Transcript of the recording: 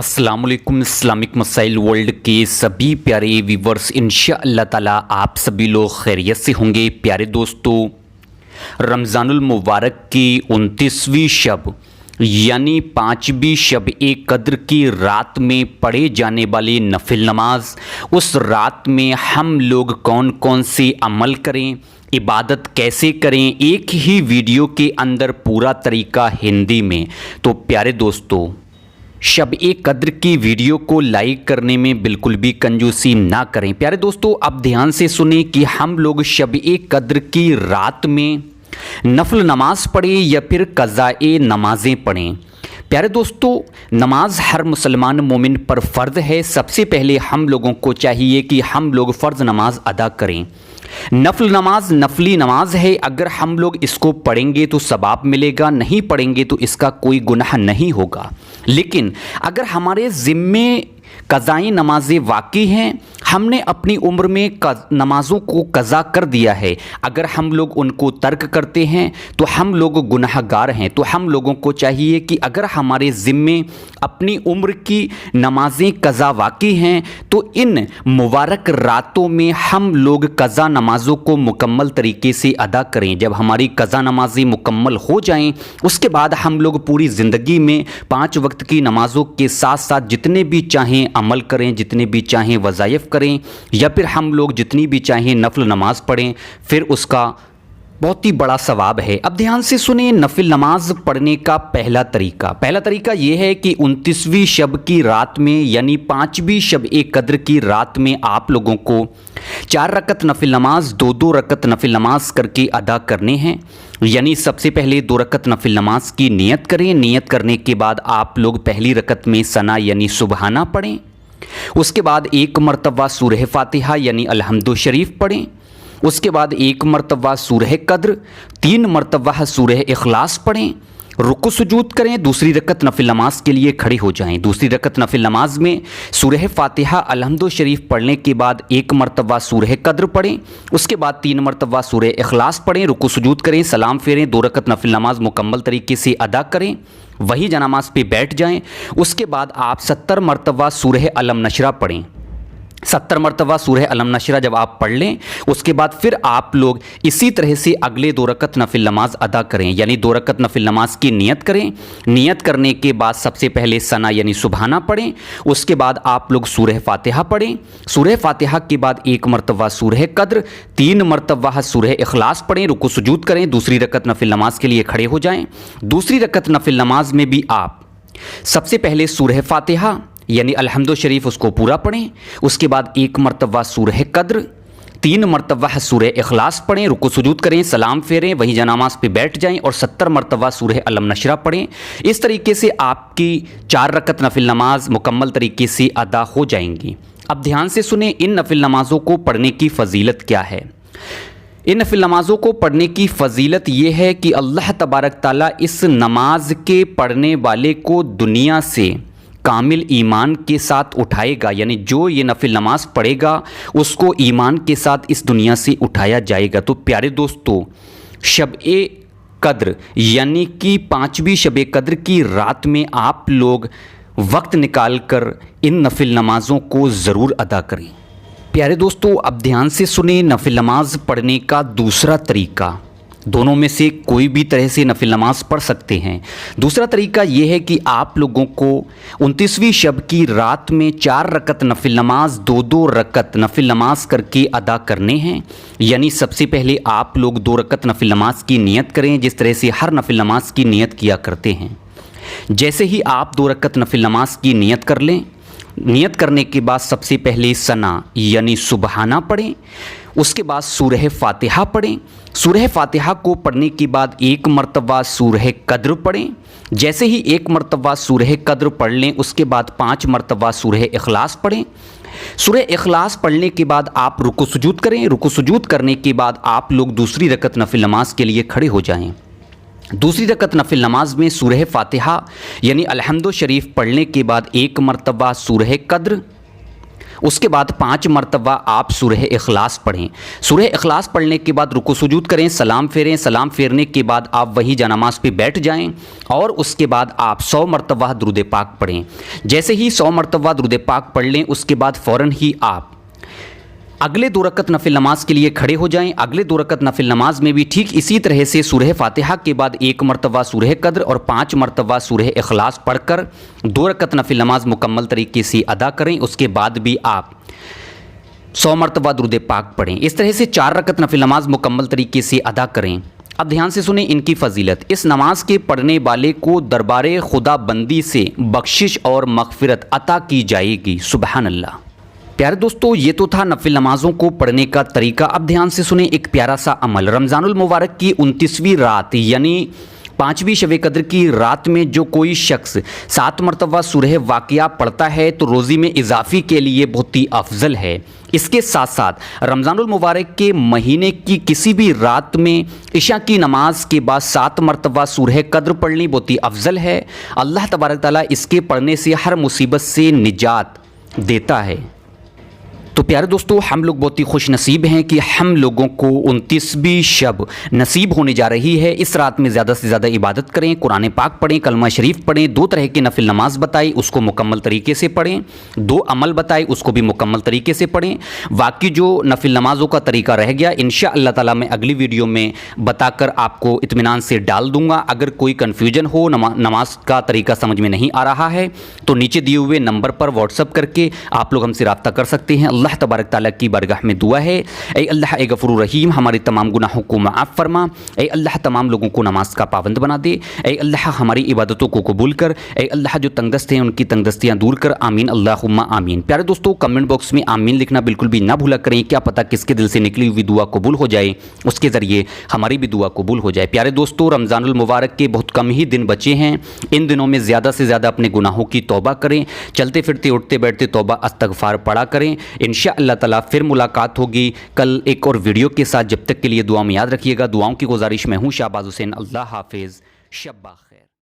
अस्सलाम वालेकुम। इस्लामिक मसाइल वर्ल्ड के सभी प्यारे व्यूवर्स, इंशाअल्लाह ताला आप सभी लोग खैरियत से होंगे। प्यारे दोस्तों, रमज़ानुल मुबारक की 29वीं शब यानी 5वीं शब ए कद्र की रात में पढ़े जाने वाली नफिल नमाज, उस रात में हम लोग कौन कौन से अमल करें, इबादत कैसे करें, एक ही वीडियो के अंदर पूरा तरीका हिंदी में। तो प्यारे दोस्तों, शब ए कद्र की वीडियो को लाइक करने में बिल्कुल भी कंजूसी ना करें। प्यारे दोस्तों, अब ध्यान से सुने कि हम लोग शब ए कद्र की रात में नफल नमाज पढ़ें या फिर क़ज़ाए नमाज़ें पढ़ें। प्यारे दोस्तों, नमाज हर मुसलमान मोमिन पर फ़र्ज़ है। सबसे पहले हम लोगों को चाहिए कि हम लोग फ़र्ज़ नमाज अदा करें। नफल नमाज नफली नमाज है, अगर हम लोग इसको पढ़ेंगे तो सवाब मिलेगा, नहीं पढ़ेंगे तो इसका कोई गुनाह नहीं होगा। लेकिन अगर हमारे ज़िम्मे क़ज़ाई नमाज़ें वाक़ई हैं, हमने अपनी उम्र में नमाज़ों को क़ज़ा कर दिया है, अगर हम लोग उनको तर्क करते हैं तो हम लोग गुनाहगार हैं। तो हम लोगों को चाहिए कि अगर हमारे ज़िम्मे अपनी उम्र की नमाज़ें क़ज़ा वाक़ई हैं तो इन मुबारक रातों में हम लोग क़ज़ा नमाज़ों को मुकम्मल तरीके से अदा करें। जब हमारी क़ज़ा नमाज़ें मुकम्मल हो जाएं, उसके बाद हम लोग पूरी ज़िंदगी में 5 वक्त की नमाज़ों के साथ साथ जितने भी चाहें अमल करें, जितने भी चाहें वज़ाइफ करें, या फिर हम लोग जितनी भी चाहें नफल नमाज पढ़ें, फिर उसका बहुत ही बड़ा सवाब है। अब ध्यान से सुने, नफिल नमाज पढ़ने का पहला तरीका यह है कि 29वीं शब की रात में यानी 5वीं शब ए कद्र की रात में आप लोगों को 4 रकत नफिल नमाज 2-2 रकत नफिल नमाज करके अदा करने हैं। यानी सबसे पहले 2 रकत नफिल नमाज की नियत करें। नियत करने के बाद आप लोग पहली रकत में सना यानी सुबहाना पढ़ें। उसके बाद 1 मरतबा सूरह फातिहा यानी अलहम्दु शरीफ पढ़ें। उसके बाद 1 मरतबा सूरह कद्र, 3 मरतबा सूरह इखलास पढ़ें। रुकू सुजूद करें। दूसरी रकत नफिल नमाज के लिए खड़े हो जाएं। दूसरी रकत नफिल नमाज में सूरह फातिहा अलहम्दु शरीफ पढ़ने के बाद 1 मरतबा सूरह कद्र पढ़ें। उसके बाद 3 मरतबा सूरह इखलास पढ़ें। रुकू सुजूद करें, सलाम फेरें, 2 रकत नफिल नमाज मुकम्मल तरीके से अदा करें, वही जनामाज पे बैठ जाएं। उसके बाद आप 70 मरतबा सूरह अलम नशरा पढ़ें। 70 मरतबा सूरह अलम नशरा जब आप पढ़ लें, उसके बाद फिर आप लोग इसी तरह से अगले 2 रकत नफिल नमाज अदा करें। यानी 2 रकत नफिल नमाज की नियत करें। नियत करने के बाद सबसे पहले सना यानी सुबहाना पढ़ें। उसके बाद आप लोग सूरह फातिहा पढ़ें। सूरह फातिहा के बाद 1 मरतबा सूरह कद्र, 3 मरतबा सूरह इखलास पढ़ें। रुकू सुजूद करें। दूसरी रकत नफिल नमाज के लिए खड़े हो जाएं। दूसरी रकत नफिल नमाज में भी आप सबसे पहले सूरह फातिहा यानी अलहम्दु शरीफ उसको पूरा पढ़ें। उसके बाद 1 मरतबा सूरह कद्र, 3 मरतबा सूरह इखलास पढ़ें। रुकू सुजूद करें, सलाम फेरें, वहीं जनामाज पे बैठ जाएं और 70 मरतबा सूरह अलम नशरा पढ़ें। इस तरीके से आपकी 4 रकत नफिल नमाज मुकम्मल तरीके से अदा हो जाएंगी। अब ध्यान से सुने, इन नफिल नमाज़ों को पढ़ने की फ़जीलत क्या है। इन नफिल नमाज़ों को पढ़ने की फ़जीलत ये है कि अल्लाह तबारक ताला इस नमाज के पढ़ने वाले को दुनिया से कामिल ईमान के साथ उठाएगा। यानी जो ये नफिल नमाज पढ़ेगा उसको ईमान के साथ इस दुनिया से उठाया जाएगा। तो प्यारे दोस्तों, शब ए कद्र यानी कि 5वीं शब ए कद्र की रात में आप लोग वक्त निकाल कर इन नफिल नमाज़ों को ज़रूर अदा करें। प्यारे दोस्तों, अब ध्यान से सुने, नफिल नमाज पढ़ने का दूसरा तरीका, दोनों में से कोई भी तरह से नफिल नमाज पढ़ सकते हैं। दूसरा तरीका यह है कि आप लोगों को 29वीं शब की रात में 4 रकत नफिल नमाज 2-2 रकत नफिल नमाज करके अदा करने हैं। यानी सबसे पहले आप लोग 2 रकत नफिल नमाज की नियत करें, जिस तरह से हर नफिल नमाज की नियत किया करते हैं। जैसे ही आप 2 रकत नफिल नमाज की नियत कर लें, नियत करने के बाद सबसे पहले सना यानी सुबहाना पढ़ें। उसके बाद सूरह फातिहा पढ़ें। सूरह फातिहा को पढ़ने के बाद 1 मरतबा सूरह कद्र पढ़ें। जैसे ही 1 मरतबा सूरह कद्र पढ़ लें, उसके बाद 5 मरतबा सूरह इखलास पढ़ें। सूरह इखलास पढ़ने के बाद आप रुकू सुजूद करें। रुकू सुजूद करने के बाद आप लोग दूसरी रकत नफिल नमाज के लिए खड़े हो जाएं। दूसरी रकत नफिल नमाज में सूरह फातिहा यानी अलहम्दु शरीफ पढ़ने के बाद 1 मरतबा सूरह कद्र, اس کے بعد 5 مرتبہ آپ سورہ اخلاص پڑھیں۔ سورہ اخلاص پڑھنے کے بعد رکوع سجود کریں، سلام پھیریں، سلام پھیرنے کے بعد آپ وہیں جانماز پہ بیٹھ جائیں اور اس کے بعد آپ 100 مرتبہ درود پاک پڑھیں۔ جیسے ہی 100 مرتبہ درود پاک پڑھ لیں اس کے بعد فوراً ہی آپ اگلے 2 رکعت نفل نماز کے لیے کھڑے ہو جائیں۔ اگلے 2 رکعت نفل نماز میں بھی ٹھیک اسی طرح سے سورہ فاتحہ کے بعد 1 مرتبہ سورہ قدر اور 5 مرتبہ سورہ اخلاص پڑھ کر 2 رکعت نفل نماز مکمل طریقے سے ادا کریں۔ اس کے بعد بھی آپ 100 مرتبہ درود پاک پڑھیں۔ اس طرح سے 4 رکعت نفل نماز مکمل طریقے سے ادا کریں۔ اب دھیان سے سنیں ان کی فضیلت۔ اس نماز کے پڑھنے والے کو دربار خدا بندی سے بخشش اور مغفرت عطا کی جائے گی۔ سبحان اللہ۔ پیارے دوستو، یہ تو تھا نفل نمازوں کو پڑھنے کا طریقہ۔ اب دھیان سے سنیں ایک پیارا سا عمل۔ رمضان المبارک کی 29ویں رات یعنی 5ویں شب قدر کی رات میں جو کوئی شخص 7 مرتبہ سورہ واقعہ پڑھتا ہے تو روزی میں اضافی کے لیے بہت ہی افضل ہے۔ اس کے ساتھ ساتھ رمضان المبارک کے مہینے کی کسی بھی رات میں عشاء کی نماز کے بعد 7 مرتبہ سورہ قدر پڑھنی بہت ہی افضل ہے۔ اللہ تبارک تعالیٰ اس کے پڑھنے سے ہر مصیبت سے نجات دیتا ہے۔ تو پیارے دوستو، ہم لوگ بہت ہی خوش نصیب ہیں کہ ہم لوگوں کو 29ویں شب نصیب ہونے جا رہی ہے۔ اس رات میں زیادہ سے زیادہ عبادت کریں، قرآن پاک پڑھیں، کلمہ شریف پڑھیں، 2 طرح کی نفل نماز بتائی اس کو مکمل طریقے سے پڑھیں، 2 عمل بتائی اس کو بھی مکمل طریقے سے پڑھیں۔ باقی جو نفل نمازوں کا طریقہ رہ گیا انشاءاللہ تعالیٰ میں اگلی ویڈیو میں بتا کر آپ کو اطمینان سے ڈال دوں گا۔ اگر کوئی کنفیوژن ہو، نماز کا طریقہ سمجھ میں نہیں آ رہا ہے تو نیچے دیے ہوئے نمبر پر واٹس ایپ کر کے آپ لوگ ہم سے رابطہ کر سکتے ہیں۔ اللہ تبارک تعالیٰ کی بارگاہ میں دعا ہے، اے اللہ اے غفور الرحیم ہمارے تمام گناہوں کو معاف فرما، اے اللہ تمام لوگوں کو نماز کا پابند بنا دے، اے اللہ ہماری عبادتوں کو قبول کر، اے اللہ جو تنگ دست ہیں ان کی تنگ دستیاں دور کر، آمین اللہم آمین۔ پیارے دوستو، کمنٹ باکس میں آمین لکھنا بالکل بھی نہ بھولا کریں، کیا پتہ کس کے دل سے نکلی ہوئی دعا قبول ہو جائے، اس کے ذریعے ہماری بھی دعا قبول ہو جائے۔ پیارے دوستو، رمضان المبارک کے بہت کم ہی دن بچے ہیں، ان دنوں میں زیادہ سے زیادہ اپنے گناہوں کی توبہ کریں، چلتے پھرتے اٹھتے بیٹھتے توبہ استغفار پڑھا کریں۔ انشاءاللہ تعالیٰ پھر ملاقات ہوگی کل ایک اور ویڈیو کے ساتھ۔ جب تک کے لیے دعا میں یاد رکھیے گا۔ دعاؤں کی گزارش میں ہوں شہباز حسین۔ اللہ حافظ، شب بخیر۔